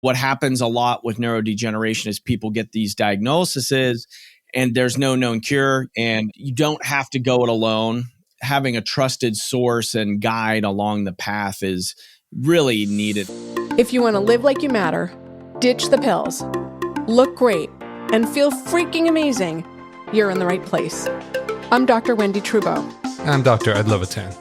What happens a lot with neurodegeneration is people get these diagnoses and there's no known cure, and you don't have to go it alone. Having a trusted source and guide along the path is really needed. If you want to live like you matter, ditch the pills, look great, and feel freaking amazing, you're in the right place. I'm Dr. Wendy Trubo. I'm Dr. Ed Levitan.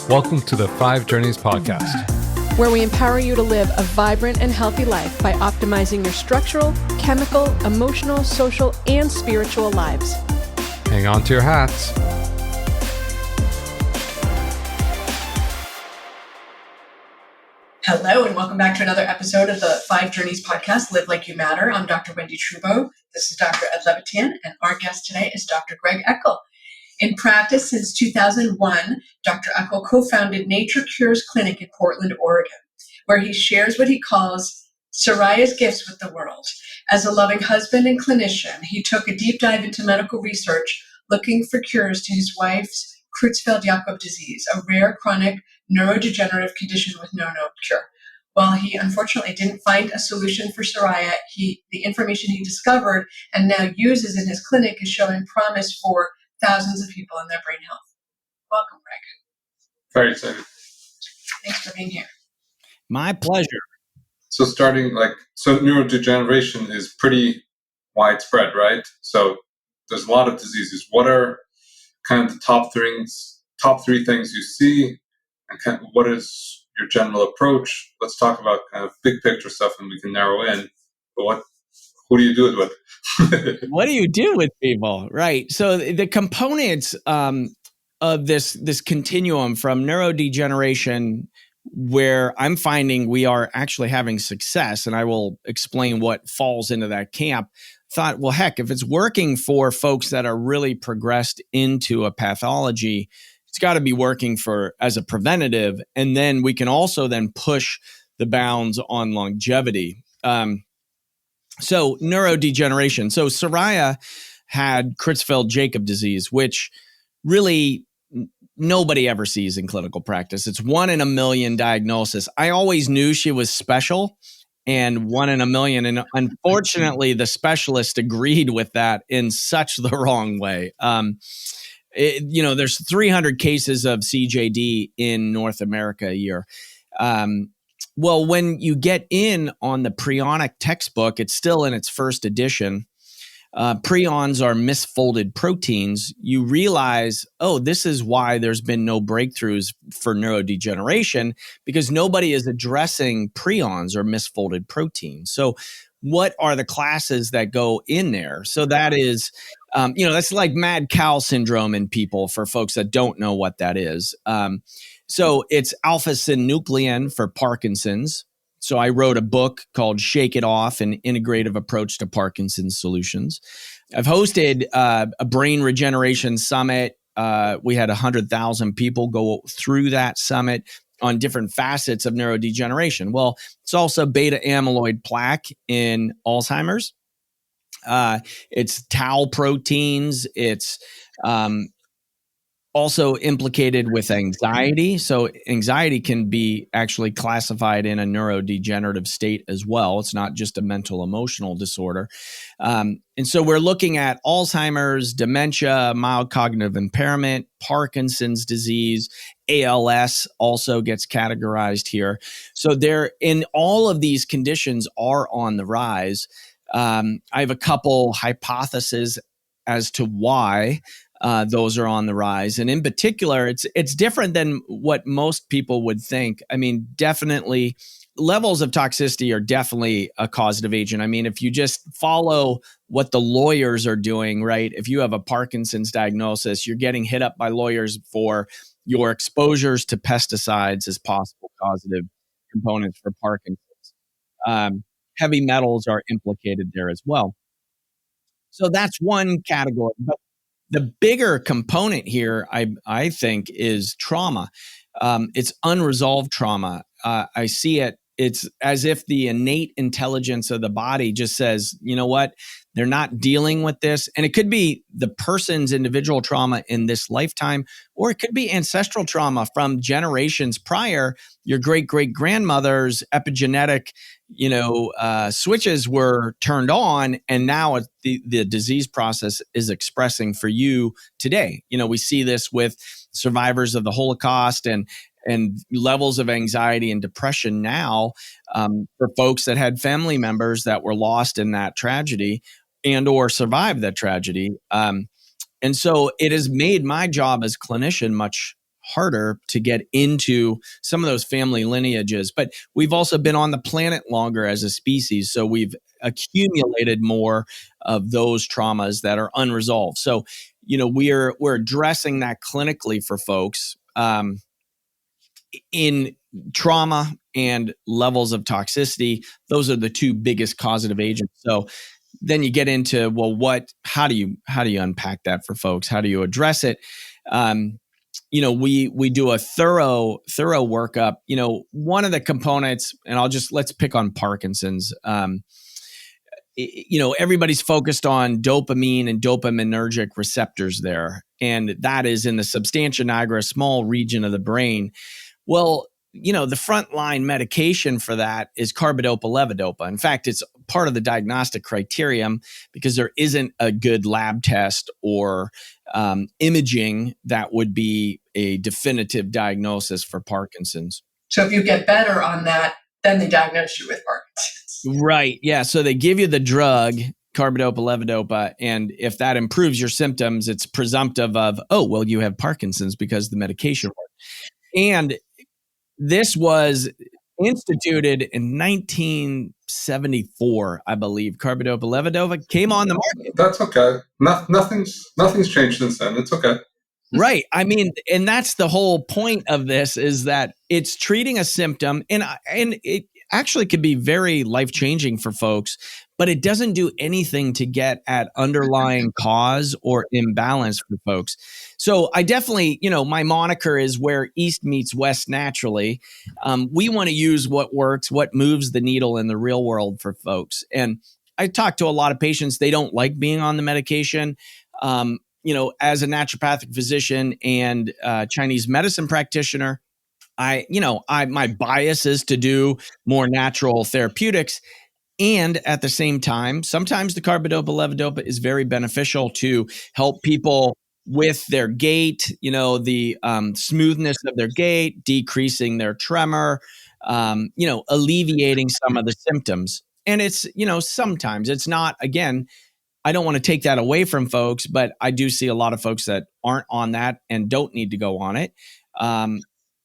Welcome to the 5 Journeys podcast, where we empower you to live a vibrant and healthy life by optimizing your structural, chemical, emotional, social, and spiritual lives. Hang on to your hats. Hello, and welcome back to another episode of the 5 Journeys podcast, Live Like You Matter. I'm Dr. Wendy Trubo. This is Dr. Ed Levitan, and our guest today is Dr. Greg Eckel. In practice since 2001, Dr. Eckel co-founded Nature Cures Clinic in Portland, Oregon, where he shares what he calls Soraya's gifts with the world. As a loving husband and clinician, he took a deep dive into medical research, looking for cures to his wife's Creutzfeldt-Jakob disease, a rare chronic neurodegenerative condition with no known cure. While he unfortunately didn't find a solution for Soraya, the information he discovered and now uses in his clinic is showing promise for thousands of people in their brain health. Welcome, Greg. Very excited. Thanks for being here. My pleasure. So neurodegeneration is pretty widespread, right? So there's a lot of diseases. What are kind of the top three things you see, and kind of what is your general approach? Let's talk about kind of big picture stuff, and we can narrow in. But who do you do it with? What do you do with people? Right. So the components of this continuum from neurodegeneration, where I'm finding we are actually having success, and I will explain what falls into that camp, thought, well, heck, if it's working for folks that are really progressed into a pathology, it's got to be working as a preventative. And then we can also then push the bounds on longevity. So neurodegeneration. So Soraya had Creutzfeldt-Jakob disease, which really nobody ever sees in clinical practice. It's 1 in a million diagnosis. I always knew she was special and 1 in a million. And unfortunately, the specialist agreed with that in such the wrong way. There's 300 cases of CJD in North America a year. Well, when you get in on the prionic textbook, it's still in its first edition. Prions are misfolded proteins. You realize, this is why there's been no breakthroughs for neurodegeneration, because nobody is addressing prions or misfolded proteins. So what are the classes that go in there? So that is, that's like mad cow syndrome in people for folks that don't know what that is. So it's alpha-synuclein for Parkinson's. So I wrote a book called Shake It Off, an integrative approach to Parkinson's solutions. I've hosted a brain regeneration summit. We had 100,000 people go through that summit on different facets of neurodegeneration. Well, it's also beta amyloid plaque in Alzheimer's. It's tau proteins. It's also implicated with anxiety. So anxiety can be actually classified in a neurodegenerative state as well. It's not just a mental emotional disorder. And so we're looking at Alzheimer's, dementia, mild cognitive impairment, Parkinson's disease, ALS also gets categorized here. So all of these conditions are on the rise. I have a couple hypotheses as to why those are on the rise. And in particular, it's different than what most people would think. I mean, definitely levels of toxicity are definitely a causative agent. I mean, if you just follow what the lawyers are doing, right? If you have a Parkinson's diagnosis, you're getting hit up by lawyers for your exposures to pesticides as possible causative components for Parkinson's. Heavy metals are implicated there as well. So that's one category. But the bigger component here, I think, is trauma. It's unresolved trauma. I see it it's as if the innate intelligence of the body just says, you know what, they're not dealing with this. And it could be the person's individual trauma in this lifetime, or it could be ancestral trauma from generations prior. Your great great grandmother's epigenetic, switches were turned on, and now the disease process is expressing for you today. We see this with survivors of the Holocaust and levels of anxiety and depression now, for folks that had family members that were lost in that tragedy and or survived that tragedy. And so it has made my job as clinician much harder to get into some of those family lineages. But we've also been on the planet longer as a species, so we've accumulated more of those traumas that are unresolved. So, we're addressing that clinically for folks. In trauma and levels of toxicity, those are the two biggest causative agents. So then you get into, well, how do you unpack that for folks? How do you address it? We do a thorough workup. One of the components, and let's pick on Parkinson's. Everybody's focused on dopamine and dopaminergic receptors there, and that is in the substantia nigra, small region of the brain. Well, the frontline medication for that is carbidopa-levodopa. In fact, it's part of the diagnostic criterion because there isn't a good lab test or imaging that would be a definitive diagnosis for Parkinson's. So if you get better on that, then they diagnose you with Parkinson's. Right. Yeah. So they give you the drug, carbidopa-levodopa, and if that improves your symptoms, it's presumptive of, you have Parkinson's because the medication worked. And this was instituted in 1974, I believe. Carbidopa-levodopa came on the market. That's okay. Nothing's changed since then. It's okay. Right. I mean, and that's the whole point of this, is that it's treating a symptom, and it actually could be very life-changing for folks, but it doesn't do anything to get at underlying cause or imbalance for folks. So I definitely, my moniker is where East meets West naturally. We want to use what works, what moves the needle in the real world for folks. And I talk to a lot of patients, they don't like being on the medication. As a naturopathic physician and Chinese medicine practitioner, my bias is to do more natural therapeutics. And at the same time, sometimes the carbidopa-levodopa is very beneficial to help people with their gait, the smoothness of their gait, decreasing their tremor, alleviating some of the symptoms. And it's, sometimes it's not, again, I don't want to take that away from folks, but I do see a lot of folks that aren't on that and don't need to go on it.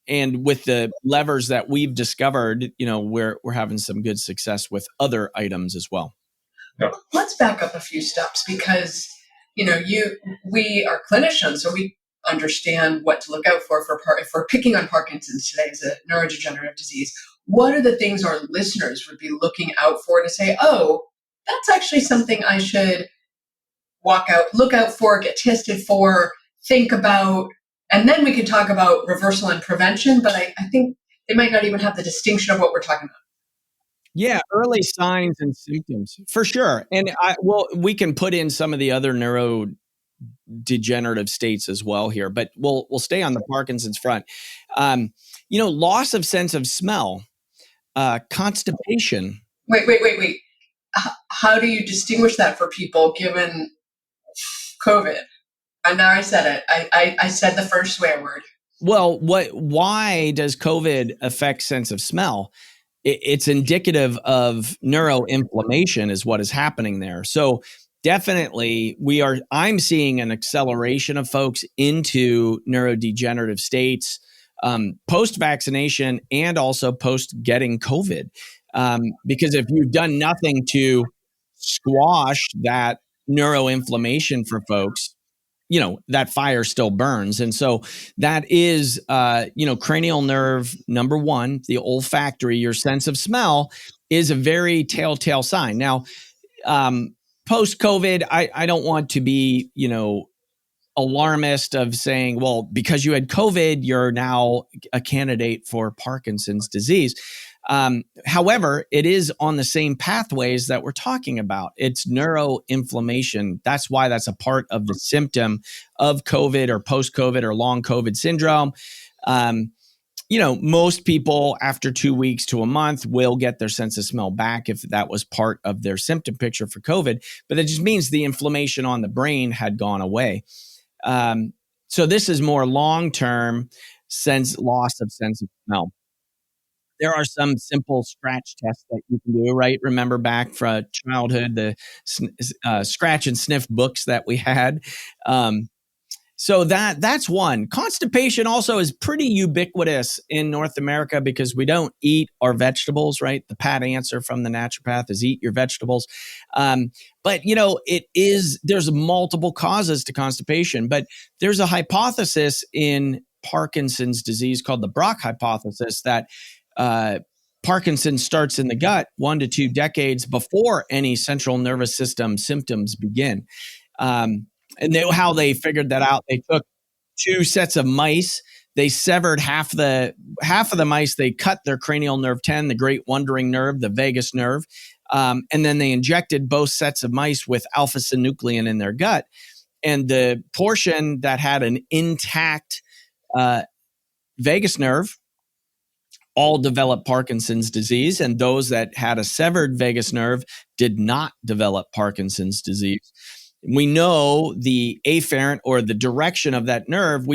And with the levers that we've discovered, we're having some good success with other items as well. Yeah. Let's back up a few steps because, we are clinicians, so we understand what to look out for if we're picking on Parkinson's today as a neurodegenerative disease. What are the things our listeners would be looking out for to say, that's actually something I should look out for, get tested for, think about? And then we can talk about reversal and prevention, but I think they might not even have the distinction of what we're talking about. Yeah, early signs and symptoms, for sure. And we can put in some of the other neurodegenerative states as well here, but we'll stay on the Parkinson's front. Loss of sense of smell, constipation. Wait. How do you distinguish that for people given COVID? And now I said it. I said the first swear word. Well, why does COVID affect sense of smell? It's indicative of neuroinflammation is what is happening there. So definitely I'm seeing an acceleration of folks into neurodegenerative states, post-vaccination and also post getting COVID. Because if you've done nothing to squash that neuroinflammation for folks, that fire still burns. And so that is, cranial nerve number one, the olfactory, your sense of smell is a very telltale sign. Now, post-COVID, I don't want to be, alarmist of saying, well, because you had COVID, you're now a candidate for Parkinson's disease. However, it is on the same pathways that we're talking about. It's neuroinflammation. That's why that's a part of the symptom of COVID or post-COVID or long COVID syndrome. Most people after 2 weeks to a month will get their sense of smell back if that was part of their symptom picture for COVID. But that just means the inflammation on the brain had gone away. So this is more long-term loss of sense of smell. There are some simple scratch tests that you can do, right? Remember back from childhood, the scratch and sniff books that we had. So that's one. Constipation also is pretty ubiquitous in North America because we don't eat our vegetables, right? The pat answer from the naturopath is eat your vegetables. But there's multiple causes to constipation, but there's a hypothesis in Parkinson's disease called the Brock hypothesis that Parkinson's starts in the gut 1 to 2 decades before any central nervous system symptoms begin. And how they figured that out, they took 2 sets of mice. They severed half of the mice. They cut their cranial nerve 10, the great wandering nerve, the vagus nerve. And then they injected both sets of mice with alpha-synuclein in their gut. And the portion that had an intact vagus nerve all developed Parkinson's disease. And those that had a severed vagus nerve did not develop Parkinson's disease. We know the afferent or the direction of that nerve.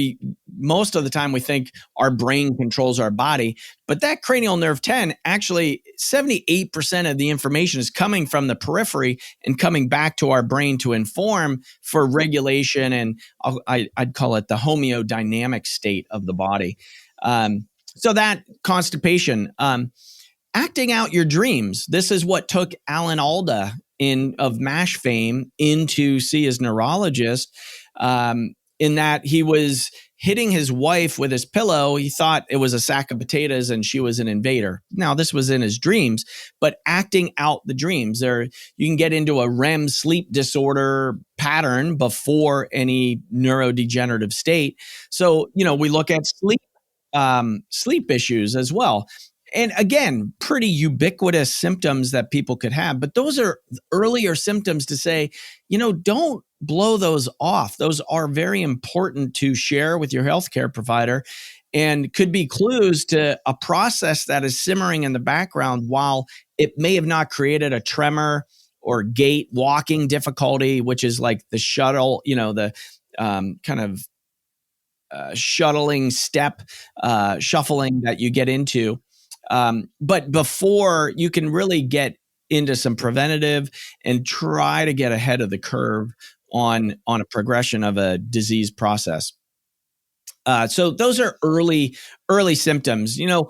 Most of the time we think our brain controls our body, but that cranial nerve 10, actually 78% of the information is coming from the periphery and coming back to our brain to inform for regulation. And I'd call it the homeodynamic state of the body. So that constipation, acting out your dreams. This is what took Alan Alda of MASH fame in to see his neurologist, in that he was hitting his wife with his pillow. He thought it was a sack of potatoes and she was an invader. Now, this was in his dreams, but acting out the dreams. You can get into a REM sleep disorder pattern before any neurodegenerative state. So, we look at sleep issues as well. And again, pretty ubiquitous symptoms that people could have. But those are earlier symptoms to say, don't blow those off. Those are very important to share with your healthcare provider and could be clues to a process that is simmering in the background while it may have not created a tremor or gait, walking difficulty, which is like the shuttle, the kind of shuttling step, shuffling that you get into. But before you can really get into some preventative and try to get ahead of the curve on a progression of a disease process. So those are early symptoms. In the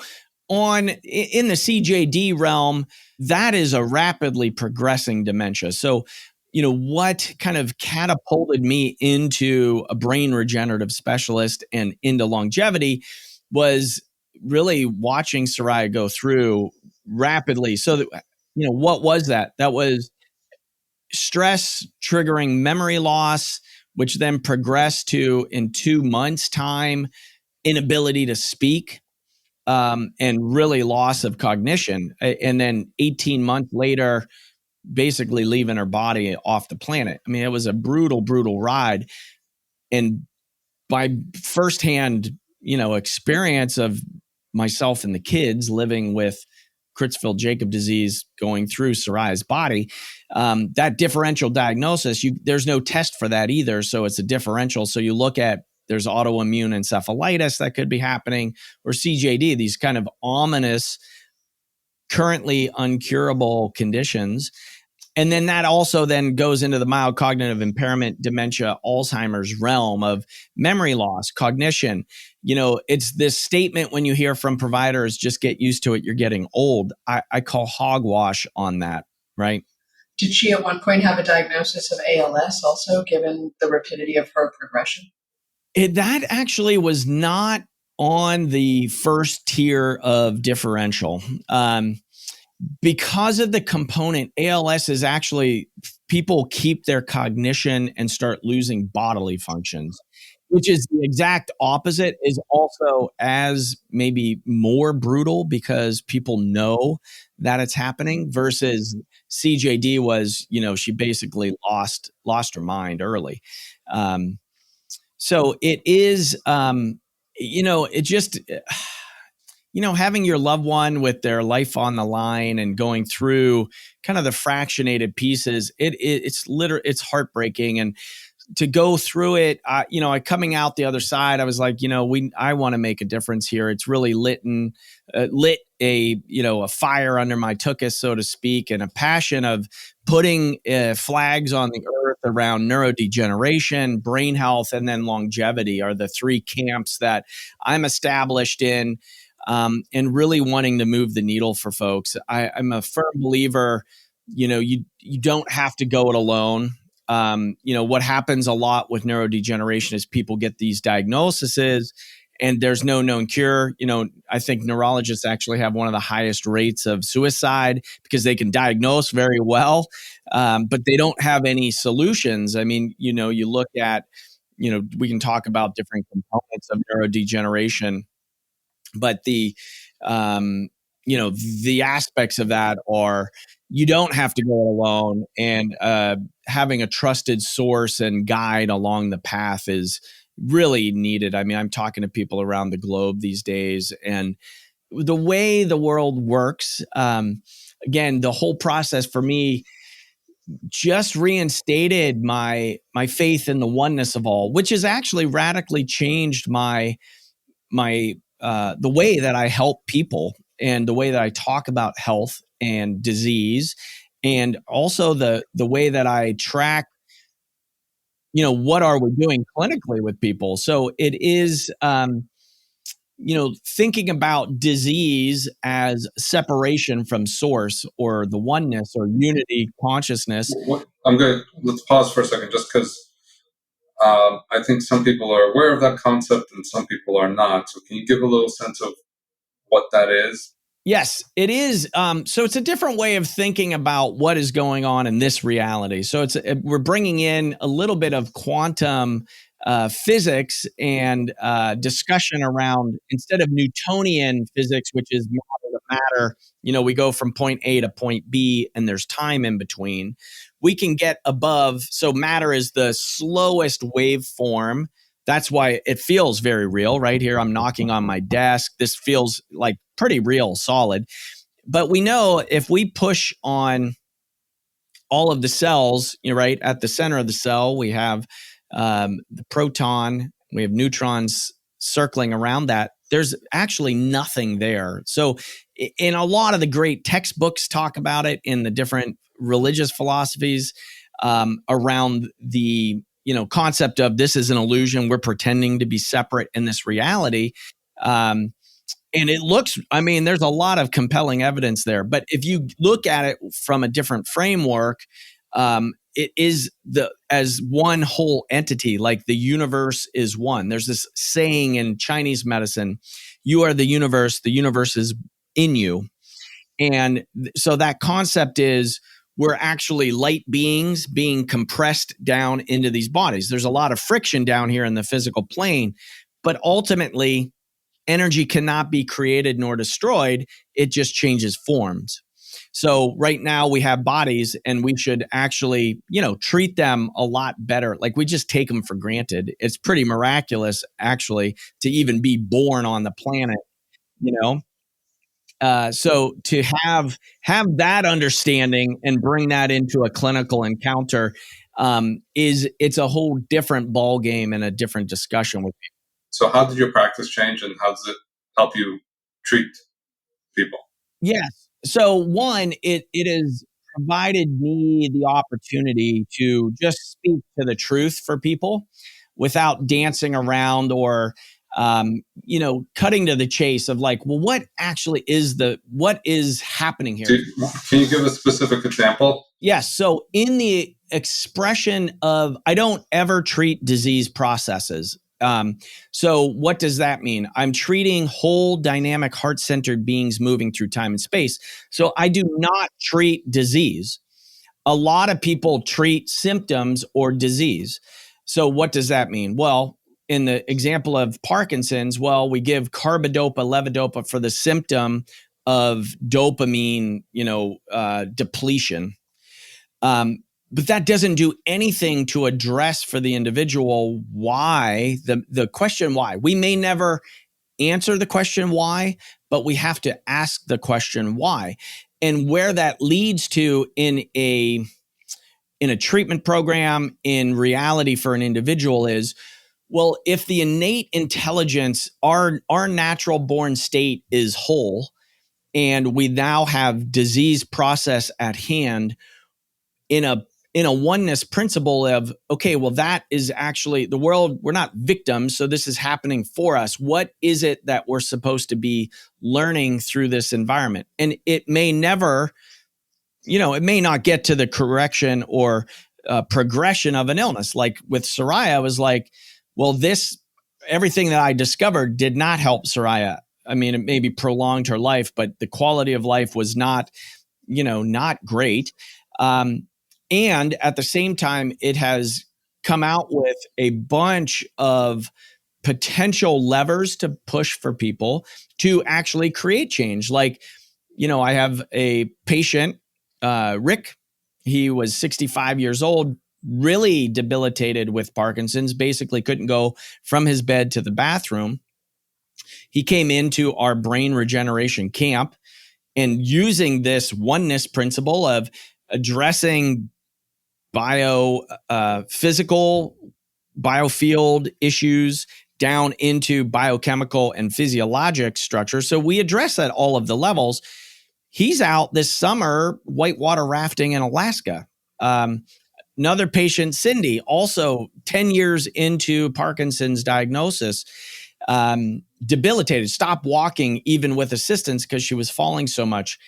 CJD realm, that is a rapidly progressing dementia. So, what kind of catapulted me into a brain regenerative specialist and into longevity was really watching Soraya go through rapidly. So, what was that? That was stress triggering memory loss, which then progressed to, in 2 months' time, inability to speak, and really loss of cognition. And then 18 months later, basically leaving her body off the planet. I mean, it was a brutal, brutal ride. And by firsthand, experience of myself and the kids living with Creutzfeldt-Jakob disease going through Soraya's body, that differential diagnosis, there's no test for that either. So it's a differential. So you look at, there's autoimmune encephalitis that could be happening, or CJD, these kind of ominous, currently uncurable conditions. And then that also then goes into the mild cognitive impairment, dementia, Alzheimer's realm of memory loss, cognition. It's this statement when you hear from providers, just get used to it, you're getting old. I call hogwash on that, right? Did she at one point have a diagnosis of ALS also, given the rapidity of her progression? That actually was not on the first tier of differential. Because of the component, ALS is actually, people keep their cognition and start losing bodily functions. which is the exact opposite, is also as maybe more brutal because people know that it's happening, versus CJD was, she basically lost her mind early. So it is, it just, having your loved one with their life on the line and going through kind of the fractionated pieces, it's heartbreaking. And to go through it, coming out the other side, I was like, I want to make a difference here. It's really lit a fire under my tuchus, so to speak, and a passion of putting flags on the earth around neurodegeneration, brain health, and then longevity are the three camps that I'm established in, and really wanting to move the needle for folks. I'm a firm believer, you don't have to go it alone. What happens a lot with neurodegeneration is people get these diagnoses and there's no known cure. I think neurologists actually have one of the highest rates of suicide because they can diagnose very well, but they don't have any solutions. I mean, you look at, we can talk about different components of neurodegeneration, but the aspects of that are, you don't have to go it alone, and having a trusted source and guide along the path is really needed. I mean, I'm talking to people around the globe these days, and the way the world works, again, the whole process for me just reinstated my faith in the oneness of all, which has actually radically changed my the way that I help people and the way that I talk about health and disease, and also the way that I track, what are we doing clinically with people. So it is, thinking about disease as separation from source, or the oneness or unity consciousness. I'm good. Let's pause for a second, just because I think some people are aware of that concept and some people are not. So can you give a little sense of what that is? Yes, it is. So it's a different way of thinking about what is going on in this reality. So we're bringing in a little bit of quantum physics and discussion around, instead of Newtonian physics, which is matter to matter, we go from point A to point B and there's time in between. We can get above. So matter is the slowest waveform. That's why it feels very real. Right here, I'm knocking on my desk. This feels like pretty real, solid. But we know if we push on all of the cells, right at the center of the cell, we have the proton, we have neutrons circling around that. There's actually nothing there. So in a lot of the great textbooks talk about it, in the different religious philosophies around the concept of this is an illusion. We're pretending to be separate in this reality. And it looks, there's a lot of compelling evidence there. But if you look at it from a different framework, it is as one whole entity, like the universe is one. There's this saying in Chinese medicine, you are the universe is in you. And so that concept is, we're actually light beings being compressed down into these bodies. There's a lot of friction down here in the physical plane, but ultimately energy cannot be created nor destroyed. It just changes forms. So right now we have bodies, and we should actually, treat them a lot better. Like, we just take them for granted. It's pretty miraculous, actually, to even be born on the planet, So to have that understanding and bring that into a clinical encounter, it's a whole different ball game and a different discussion with people. So how did your practice change, and how does it help you treat people? Yes. So one, it has provided me the opportunity to just speak to the truth for people without dancing around or cutting to the chase of like, well, what is happening here? Can you give a specific example? Yes. So in the expression of, I don't ever treat disease processes. So what does that mean? I'm treating whole dynamic heart-centered beings moving through time and space. So I do not treat disease. A lot of people treat symptoms or disease. So what does that mean? Well, in the example of Parkinson's, well, we give carbidopa, levodopa for the symptom of dopamine, depletion. But that doesn't do anything to address for the individual why, the question why. We may never answer the question why, but we have to ask the question why. And where that leads to in a treatment program, in reality for an individual is, well, if the innate intelligence, our natural born state is whole, and we now have disease process at hand in a oneness principle of, okay, well, that is actually the world. We're not victims, so this is happening for us. What is it that we're supposed to be learning through this environment? And it may never, it may not get to the correction or progression of an illness. Like with Soraya, I was like, well, everything that I discovered did not help Soraya. I mean, it maybe prolonged her life, but the quality of life was not great. And at the same time, it has come out with a bunch of potential levers to push for people to actually create change. Like, I have a patient, Rick. He was 65 years old, really debilitated with Parkinson's, basically couldn't go from his bed to the bathroom. He came into our brain regeneration camp, and using this oneness principle of addressing physical, biofield issues down into biochemical and physiologic structure. So we address at all of the levels. He's out this summer whitewater rafting in Alaska. Another patient, Cindy, also 10 years into Parkinson's diagnosis, debilitated, stopped walking even with assistance because she was falling so much.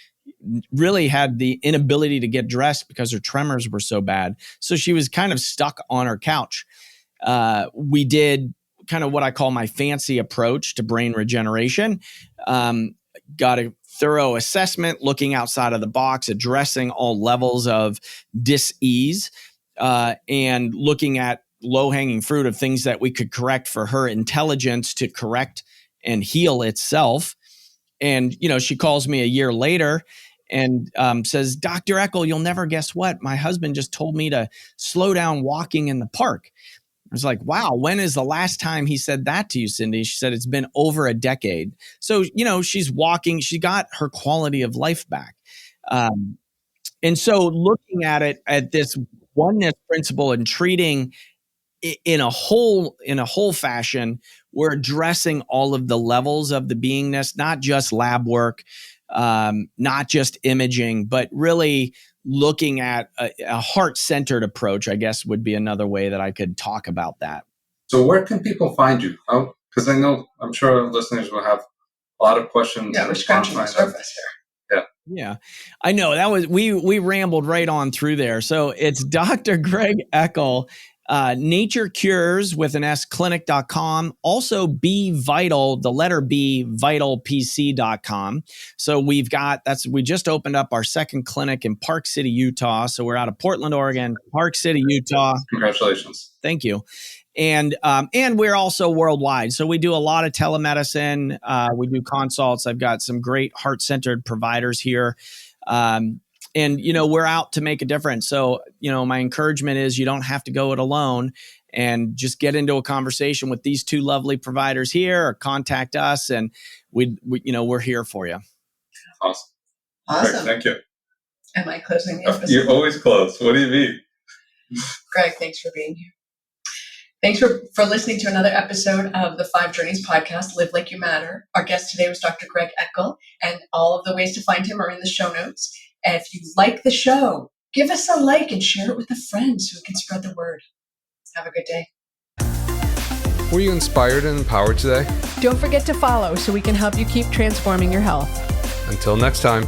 Really had the inability to get dressed because her tremors were so bad. So she was kind of stuck on her couch. We did kind of what I call my fancy approach to brain regeneration. Got a thorough assessment, looking outside of the box, addressing all levels of dis-ease, and looking at low-hanging fruit of things that we could correct for her intelligence to correct and heal itself. And, she calls me a year later and says, Dr. Eckel, you'll never guess what? My husband just told me to slow down walking in the park. I was like, wow, when is the last time he said that to you, Cindy? She said, it's been over a decade. So, she's walking, she got her quality of life back. And so looking at it at this oneness principle and treating in a whole fashion, we're addressing all of the levels of the beingness, not just lab work, not just imaging, but really looking at a heart-centered approach, I guess, would be another way that I could talk about that. So where can people find you? Because I'm sure our listeners will have a lot of questions. Yeah, we're scratching the surface here. Yeah, I know that was we rambled right on through there. So it's Dr. Greg Eckel, Nature Cures with an S clinic.com. Also Be Vital, the letter B, vitalpc.com. So we just opened up our second clinic in Park City, Utah. So we're out of Portland, Oregon, Park City, Utah. Congratulations. Thank you. And we're also worldwide. So we do a lot of telemedicine. We do consults. I've got some great heart-centered providers here. And, we're out to make a difference. So, my encouragement is you don't have to go it alone, and just get into a conversation with these two lovely providers here, or contact us, and we're here for you. Awesome. Awesome. Greg, thank you. Am I closing the episode? You always close. What do you mean? Greg, thanks for being here. Thanks for listening to another episode of the 5 Journeys podcast, Live Like You Matter. Our guest today was Dr. Greg Eckel, and all of the ways to find him are in the show notes. And if you like the show, give us a like and share it with a friend so we can spread the word. Have a good day. Were you inspired and empowered today? Don't forget to follow so we can help you keep transforming your health. Until next time.